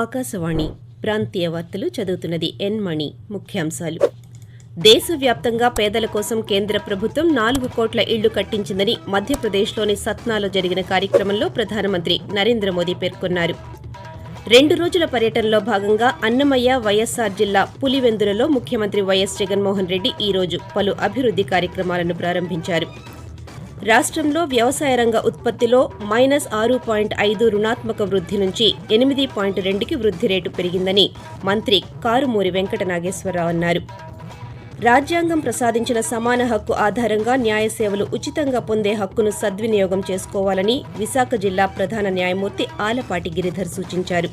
ఆకాశవాణి ప్రాంతీయ వార్తలు చదువుతున్నది ఎన్ మణి. ముఖ్యాంశాలు. దేశవ్యాప్తంగా పేదల కోసం కేంద్ర ప్రభుత్వం 4 కోట్ల ఇళ్లు కట్టించిందని మధ్యప్రదేశ్లోని సత్నాలో జరిగిన కార్యక్రమంలో ప్రధానమంత్రి నరేంద్ర మోదీ పేర్కొన్నారు. 2 రోజుల పర్యటనలో భాగంగా అన్నమయ్య, వైఎస్సార్ జిల్లా పులివెందులలో ముఖ్యమంత్రి వైఎస్ జగన్మోహన్ రెడ్డి ఈ రోజు పలు అభివృద్ధి కార్యక్రమాలను ప్రారంభించారు. రాష్ట్రంలో వ్యవసాయ రంగ ఉత్పత్తిలో -6.5 రుణాత్మక వృద్ధి నుంచి 8.2కి వృద్ధి రేటు పెరిగిందని మంత్రి కారుమూరి వెంకట నాగేశ్వరరావు అన్నారు. రాజ్యాంగం ప్రసాదించిన సమాన హక్కు ఆధారంగా న్యాయ సేవలు ఉచితంగా పొందే హక్కును సద్వినియోగం చేసుకోవాలని విశాఖ జిల్లా ప్రధాన న్యాయమూర్తి ఆలపాటి గిరిధర్ సూచించారు.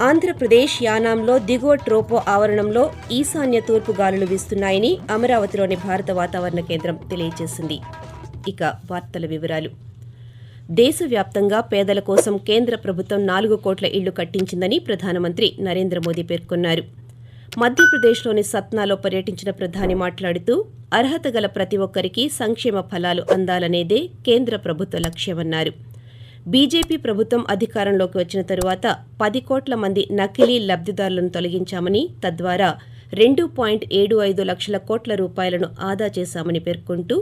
ఆంధ్రప్రదేశ్ యానాంలో దిగువ ట్రోపో ఆవరణంలో ఈశాన్య తూర్పు గాలులు వీస్తున్నాయని అమరావతిలోని భారత వాతావరణ కేంద్రం తెలియజేసింది. ఇక వార్తల వివరాలు. దేశవ్యాప్తంగా పేదల కోసం కేంద్ర ప్రభుత్వం 4 కోట్ల ఇళ్లు కట్టించిందని ప్రధానమంత్రి నరేంద్ర మోదీ పేర్కొన్నారు. మధ్యప్రదేశ్లోని సత్నాలో పర్యటించిన ప్రధాని మాట్లాడుతూ అర్హత గల ప్రతి ఒక్కరికి సంక్షేమ ఫలాలు అందాలనేదే కేంద్ర ప్రభుత్వ లక్ష్యమన్నారు. బీజేపీ ప్రభుత్వం అధికారంలోకి వచ్చిన తరువాత 10 కోట్ల మంది నకిలీ లబ్దిదారులను తొలగించామని, తద్వారా 2.75 లక్షల కోట్ల రూపాయలను ఆదా చేశామని పేర్కొంటూ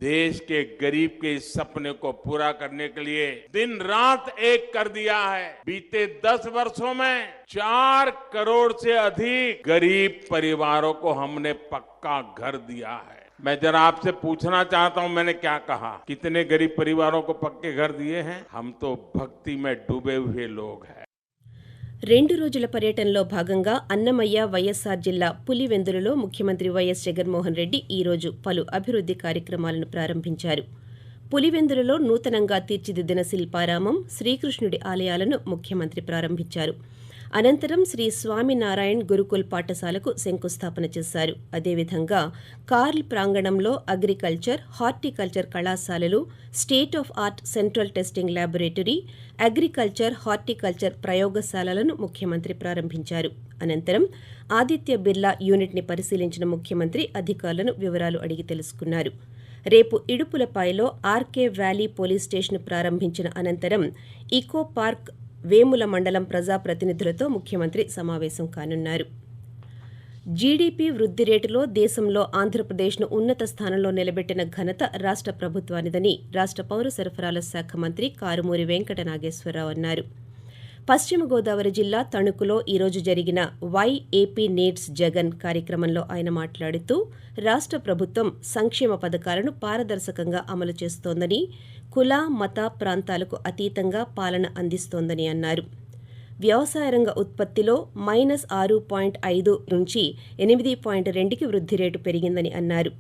देश के गरीब के इस सपने को पूरा करने के लिए दिन रात एक कर दिया है। बीते 10 वर्षों में 4 करोड़ से अधिक गरीब परिवारों को हमने पक्का घर दिया है। मैं जरा आपसे पूछना चाहता हूं, मैंने क्या कहा? कितने गरीब परिवारों को पक्के घर दिए हैं? हम तो भक्ति में डूबे हुए लोग हैं। 2 రోజుల పర్యటనలో భాగంగా అన్నమయ్య, వైఎస్సార్ జిల్లా పులివెందులలో ముఖ్యమంత్రి వైఎస్ జగన్మోహన్ రెడ్డి ఈ రోజు పలు అభివృద్ధి కార్యక్రమాలను ప్రారంభించారు. పులివెందులలో నూతనంగా తీర్చిదిద్దిన శిల్పారామం, శ్రీకృష్ణుడి ఆలయాలను ముఖ్యమంత్రి ప్రారంభించారు. అనంతరం శ్రీ స్వామినారాయణ్ గురుకుల్ పాఠశాలకు శంకుస్థాపన చేశారు. అదేవిధంగా కార్ల్ ప్రాంగణంలో అగ్రికల్చర్, హార్టికల్చర్ కళాశాలలు, state of art central testing laboratory, agriculture, horticulture ప్రయోగశాలలను ముఖ్యమంత్రి ప్రారంభించారు. అనంతరం ఆదిత్య బిర్లా యూనిట్ని పరిశీలించిన ముఖ్యమంత్రి అధికారులను వివరాలు అడిగి తెలుసుకున్నారు. రేపు ఇడుపులపాయలో ఆర్కే వ్యాలీ పోలీస్ స్టేషన్ ప్రారంభించిన అనంతరం ఈకో పార్క్, వేముల మండలం ప్రజాప్రతినిధులతో ముఖ్యమంత్రి సమావేశం కానున్నారు. జీడీపీ వృద్ధి రేటులో దేశంలో ఆంధ్రప్రదేశ్ను ఉన్నత స్థానంలో నిలబెట్టిన ఘనత రాష్ట్ర ప్రభుత్వానిదని రాష్ట్ర పౌర సరఫరాల శాఖ మంత్రి కారుమూరి వెంకట నాగేశ్వరరావు అన్నారు. పశ్చిమ గోదావరి జిల్లా తణుకులో ఈ రోజు జరిగిన వై ఏపీ నీడ్స్ జగన్ కార్యక్రమంలో ఆయన మాట్లాడుతూ రాష్ట్ర ప్రభుత్వం సంక్షేమ పథకాలను పారదర్శకంగా అమలు చేస్తోందని, కుల, మత, ప్రాంతాలకు అతీతంగా పాలన అందిస్తోందని అన్నారు. వ్యవసాయ రంగ ఉత్పత్తిలో -6.5 నుంచి 8.2కి వృద్ధి రేటు పెరిగిందని అన్నారు.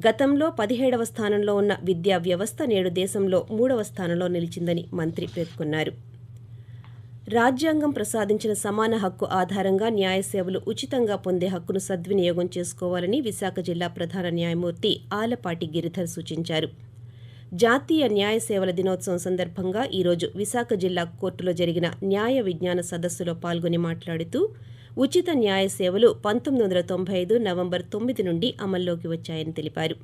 గతంలో 17వ స్థానంలో ఉన్న విద్యా వ్యవస్థ నేడు దేశంలో 3వ స్థానంలో నిలిచిందని మంత్రి పేర్కొన్నారు. రాజ్యాంగం ప్రసాదించిన సమాన హక్కు ఆధారంగా న్యాయ సేవలు ఉచితంగా పొందే హక్కును సద్వినియోగం చేసుకోవాలని విశాఖ జిల్లా ప్రధాన న్యాయమూర్తి ఆలపాటి గిరిధర్ సూచించారు. జాతీయ న్యాయ సేవల దినోత్సవం సందర్భంగా ఈరోజు విశాఖ జిల్లా కోర్టులో జరిగిన న్యాయ విజ్ఞాన సదస్సులో పాల్గొని మాట్లాడుతూ ఉచిత న్యాయ సేవలు 1995 నవంబర్ 9 నుండి అమల్లోకి వచ్చాయని తెలిపారు.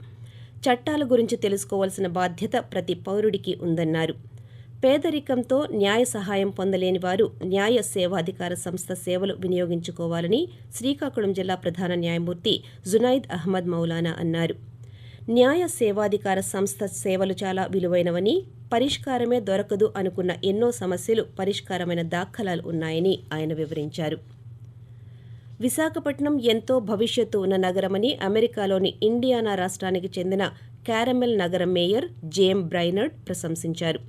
చట్టాల గురించి తెలుసుకోవాల్సిన బాధ్యత ప్రతి పౌరుడికి ఉందన్నారు. పేదరికంతో న్యాయ సహాయం పొందలేని వారు న్యాయ సేవాధికార సంస్థ సేవలు వినియోగించుకోవాలని శ్రీకాకుళం జిల్లా ప్రధాన న్యాయమూర్తి జునైద్ అహ్మద్ మౌలానా అన్నారు. న్యాయ సేవాధికార సంస్థ సేవలు చాలా విలువైనవని, పరిష్కారమే దొరకదు అనుకున్న ఎన్నో సమస్యలు పరిష్కారమైన దాఖలాలు ఉన్నాయని ఆయన వివరించారు. విశాఖపట్నం ఎంతో భవిష్యత్తు ఉన్న నగరమని అమెరికాలోని ఇండియానా రాష్ట్రానికి చెందిన క్యారమెల్ నగరం మేయర్ జేమ్ బ్రైనర్డ్ ప్రశంసించారు.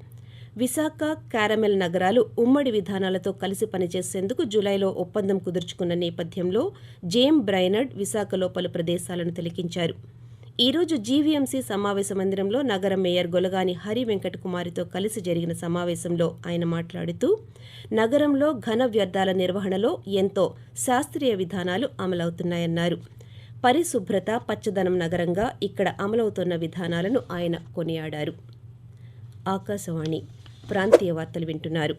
విశాఖ, క్యారమెల్ నగరాలు ఉమ్మడి విధానాలతో కలిసి పనిచేసేందుకు జూలైలో ఒప్పందం కుదుర్చుకున్న నేపథ్యంలో జేమ్ బ్రైనర్డ్ విశాఖలో పలు ప్రదేశాలను తిలకించారు. ఈ రోజు జీవీఎంసీ సమావేశ మందిరంలో నగర మేయర్ గొలగాని హరి వెంకట కుమారితో కలిసి జరిగిన సమావేశంలో ఆయన మాట్లాడుతూ నగరంలో ఘన వ్యర్థాల నిర్వహణలో ఎంతో శాస్త్రీయ విధానాలు అమలవుతున్నాయన్నారు. పరిశుభ్రత, పచ్చదనం నగరంగా ఇక్కడ అమలవుతున్న విధానాలను ఆయన కొనియాడారు. ఆకాశవాణి ప్రాంతీయ వార్తలు వింటున్నారు.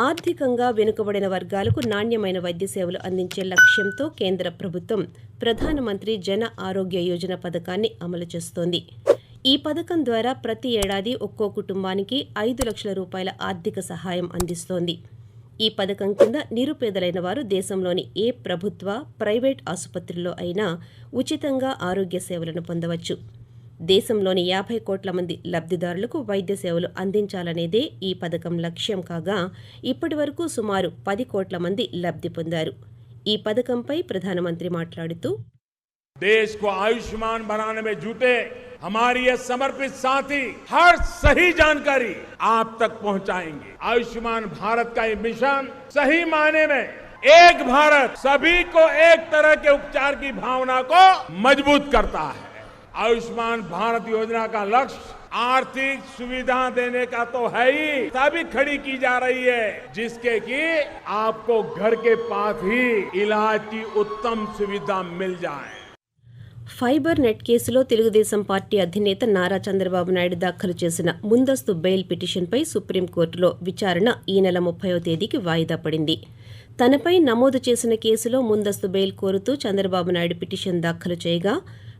ఆర్థికంగా వెనుకబడిన వర్గాలకు నాణ్యమైన వైద్య సేవలు అందించే లక్ష్యంతో కేంద్ర ప్రభుత్వం ప్రధానమంత్రి జన ఆరోగ్య యోజన పథకాన్ని అమలు చేస్తోంది. ఈ పథకం ద్వారా ప్రతి ఏడాది ఒక్కో కుటుంబానికి 5 లక్షల రూపాయల ఆర్థిక సహాయం అందిస్తోంది. ఈ పథకం కింద నిరుపేదలైన వారు దేశంలోని ఏ ప్రభుత్వ, ప్రైవేట్ ఆసుపత్రుల్లో అయినా ఉచితంగా ఆరోగ్య సేవలను పొందవచ్చు. దేశంలోని 50 కోట్ల మంది లబ్ధిదారులకు వైద్య సేవలు అందించాలనేదే ఈ పథకం లక్ష్యం కాగా, ఇప్పటి వరకు సుమారు 10 కోట్ల మంది లబ్ధి పొందారు. ఈ పథకంపై ప్రధానమంత్రి మాట్లాడుతూ, देश को आयुष्मान बनाने में जुटे हमारे ये समर्पित साथी हर सही जानकारी आप तक पहुंचाएंगे। आयुष्मान भारत का ये मिशन सही मायने में एक भारत, सभी को एक तरह के उपचार की भावना को मजबूत करता है। आयुष्मान भारत योजना का लक्ष्य आर्थिक सुविधा देने का तो है ही, तभी खड़ी की जा रही है जिसके कि आपको घर के पास ही इलाज की उत्तम सुविधा मिल जाए। ఫైబర్ నెట్ కేసులో తెలుగుదేశం పార్టీ అధినేత నారా చంద్రబాబు నాయుడు దాఖలు చేసిన ముందస్తు బెయిల్ పిటిషన్పై సుప్రీంకోర్టులో విచారణ ఈ నెల 30వ తేదీకి వాయిదా పడింది. తనపై నమోదు చేసిన కేసులో ముందస్తు బెయిల్ కోరుతూ చంద్రబాబు నాయుడు పిటిషన్ దాఖలు చేయగా,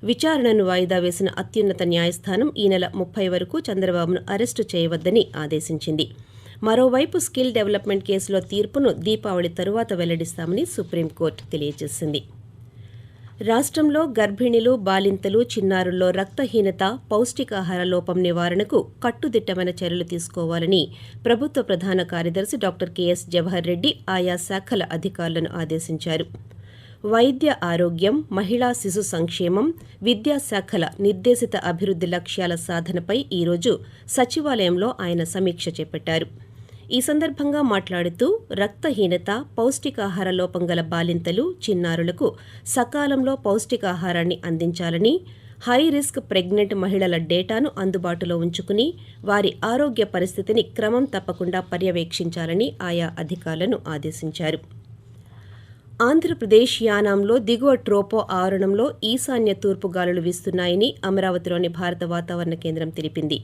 విచారణను వాయిదా వేసిన అత్యున్నత న్యాయస్థానం ఈ నెల 30 వరకు చంద్రబాబును అరెస్టు చేయవద్దని ఆదేశించింది. మరోవైపు స్కిల్ డెవలప్మెంట్ కేసులో తీర్పును దీపావళి తరువాత వెల్లడిస్తామని సుప్రీంకోర్టు తెలియజేసింది. రాష్ట్రంలో గర్భిణీలు, బాలింతలు, చిన్నారుల్లో రక్తహీనత, పౌష్టికాహార లోపం నివారణకు కట్టుదిట్టమైన చర్యలు తీసుకోవాలని ప్రభుత్వ ప్రధాన కార్యదర్శి డాక్టర్ కెఎస్ జవహర్ రెడ్డి ఆయా శాఖల అధికారులను ఆదేశించారు. వైద్య ఆరోగ్యం, మహిళా శిశు సంక్షేమం, విద్యాశాఖల నిర్దేశిత అభివృద్ధి లక్ష్యాల సాధనపై ఈరోజు సచివాలయంలో ఆయన సమీక్ష చేపట్టారు. ఈ సందర్భంగా మాట్లాడుతూ, రక్తహీనత, పౌష్టికాహార లోపం గల బాలింతలు, చిన్నారులకు సకాలంలో పౌష్టికాహారాన్ని అందించాలని, హై రిస్క్ ప్రెగ్నెంట్ మహిళల డేటాను అందుబాటులో ఉంచుకుని వారి ఆరోగ్య పరిస్థితిని క్రమం తప్పకుండా పర్యవేక్షించాలని ఆయా అధికారులను ఆదేశించారు. ఆంధ్రప్రదేశ్ యానాంలో దిగువ ట్రోపో ఆవరణంలో ఈశాన్య తూర్పు గాలులు వీస్తున్నాయని అమరావతిలోని భారత వాతావరణ కేంద్రం తెలిపింది.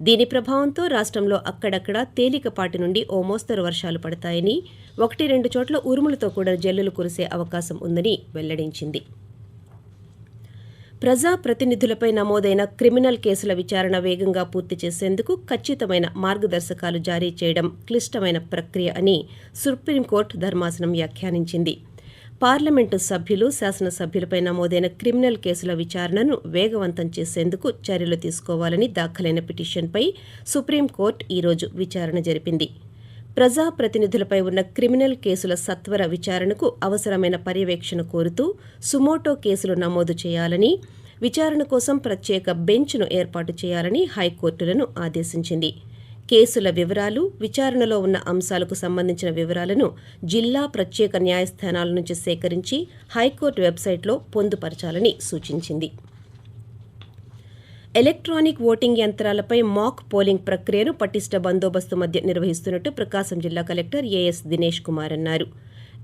దీని ప్రభావంతో రాష్ట్రంలో అక్కడక్కడా తేలికపాటి నుండి ఓ మోస్తరు వర్షాలు పడతాయని, 1-2 చోట్ల ఉరుములతో కూడిన జల్లులు కురిసే అవకాశం ఉందని వెల్లడించింది. ప్రజాప్రతినిధులపై నమోదైన క్రిమినల్ కేసుల విచారణ వేగంగా పూర్తి చేసేందుకు ఖచ్చితమైన మార్గదర్శకాలు జారీ చేయడం క్లిష్టమైన ప్రక్రియ అని సుప్రీంకోర్టు ధర్మాసనం వ్యాఖ్యానించింది. పార్లమెంటు సభ్యులు, శాసనసభ్యులపై నమోదైన క్రిమినల్ కేసుల విచారణను వేగవంతం చేసేందుకు చర్యలు తీసుకోవాలని దాఖలైన పిటిషన్పై సుప్రీంకోర్టు ఈరోజు విచారణ జరిపింది. ప్రజాప్రతినిధులపై ఉన్న క్రిమినల్ కేసుల సత్వర విచారణకు అవసరమైన పర్యవేక్షణ కోరుతూ సుమోటో కేసులు నమోదు చేయాలని, విచారణ కోసం ప్రత్యేక బెంచ్ను ఏర్పాటు చేయాలని హైకోర్టులను ఆదేశించింది. కేసుల వివరాలు, విచారణలో ఉన్న అంశాలకు సంబంధించిన వివరాలను జిల్లా ప్రత్యేక న్యాయస్థానాల నుంచి సేకరించి హైకోర్టు వెబ్సైట్లో పొందుపరచాలని సూచించింది. ఎలక్ట్రానిక్ ఓటింగ్ యంత్రాలపై మాక్ పోలింగ్ ప్రక్రియను పటిష్ట బందోబస్తు మధ్య నిర్వహిస్తున్నట్టు ప్రకాశం జిల్లా కలెక్టర్ ఏఎస్ దినేష్ కుమార్ అన్నారు.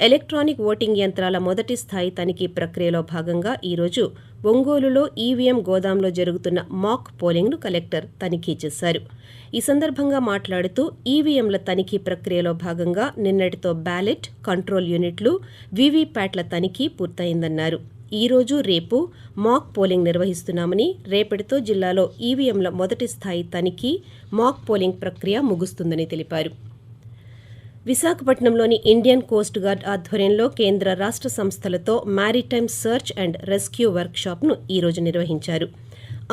ఎలక్ట్రానిక్ ఓటింగ్ యంత్రాల మొదటి స్థాయి తనిఖీ ప్రక్రియలో భాగంగా ఈరోజు ఒంగోలులో ఈవీఎం గోదాంలో జరుగుతున్న మాక్ పోలింగ్ను కలెక్టర్ తనిఖీ చేశారు. ఈ సందర్భంగా మాట్లాడుతూ, ఈవీఎంల తనిఖీ ప్రక్రియలో భాగంగా నిన్నటితో బ్యాలెట్, కంట్రోల్ యూనిట్లు, వీవీప్యాట్ల తనిఖీ పూర్తయిందన్నారు. ఈ రోజు, రేపు మాక్ పోలింగ్ నిర్వహిస్తున్నామని, రేపటితో జిల్లాలో ఈవీఎంల మొదటి స్థాయి తనిఖీ, మాక్ పోలింగ్ ప్రక్రియ ముగుస్తుందని తెలిపారు. విశాఖపట్నంలోని ఇండియన్ కోస్ట్ గార్డ్ ఆధ్వర్యంలో కేంద్ర రాష్ట్ర సంస్థలతో మారిటైమ్ సర్చ్ అండ్ రెస్క్యూ వర్క్షాప్ను ఈరోజు నిర్వహించారు.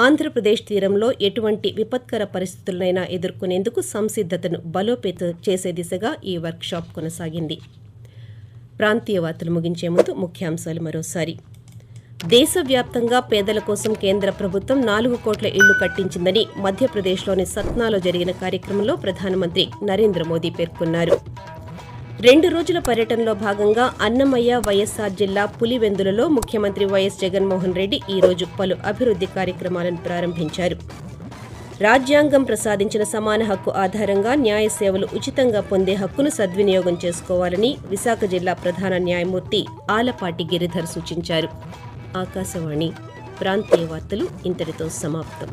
ఆంధ్రప్రదేశ్ తీరంలో ఎటువంటి విపత్కర పరిస్థితులనైనా ఎదుర్కొనేందుకు సంసిద్ధతను బలోపేతం చేసే దిశగా ఈ వర్క్షాప్ కొనసాగింది. ప్రాంతీయ వార్తలు ముగించే ముందు ముఖ్యాంశాలు మరోసారి. దేశవ్యాప్తంగా పేదల కోసం కేంద్ర ప్రభుత్వం 4 కోట్ల ఇళ్లు కట్టించిందని మధ్యప్రదేశ్లోని సత్నాలో జరిగిన కార్యక్రమంలో ప్రధానమంత్రి నరేంద్ర మోదీ పేర్కొన్నారు. 2 రోజుల పర్యటనలో భాగంగా అన్నమయ్య, వైఎస్సార్ జిల్లా పులివెందులలో ముఖ్యమంత్రి వైఎస్ జగన్మోహన్ రెడ్డి ఈరోజు పలు అభివృద్ధి కార్యక్రమాలను ప్రారంభించారు. రాజ్యాంగం ప్రసాదించిన సమాన హక్కు ఆధారంగా న్యాయ సేవలు ఉచితంగా పొందే హక్కును సద్వినియోగం చేసుకోవాలని విశాఖ జిల్లా ప్రధాన న్యాయమూర్తి ఆలపాటి గిరిధర్ సూచించారు. ఆకాశవాణి ప్రాంతీయ వార్తలు ఇంతటితో సమాప్తం.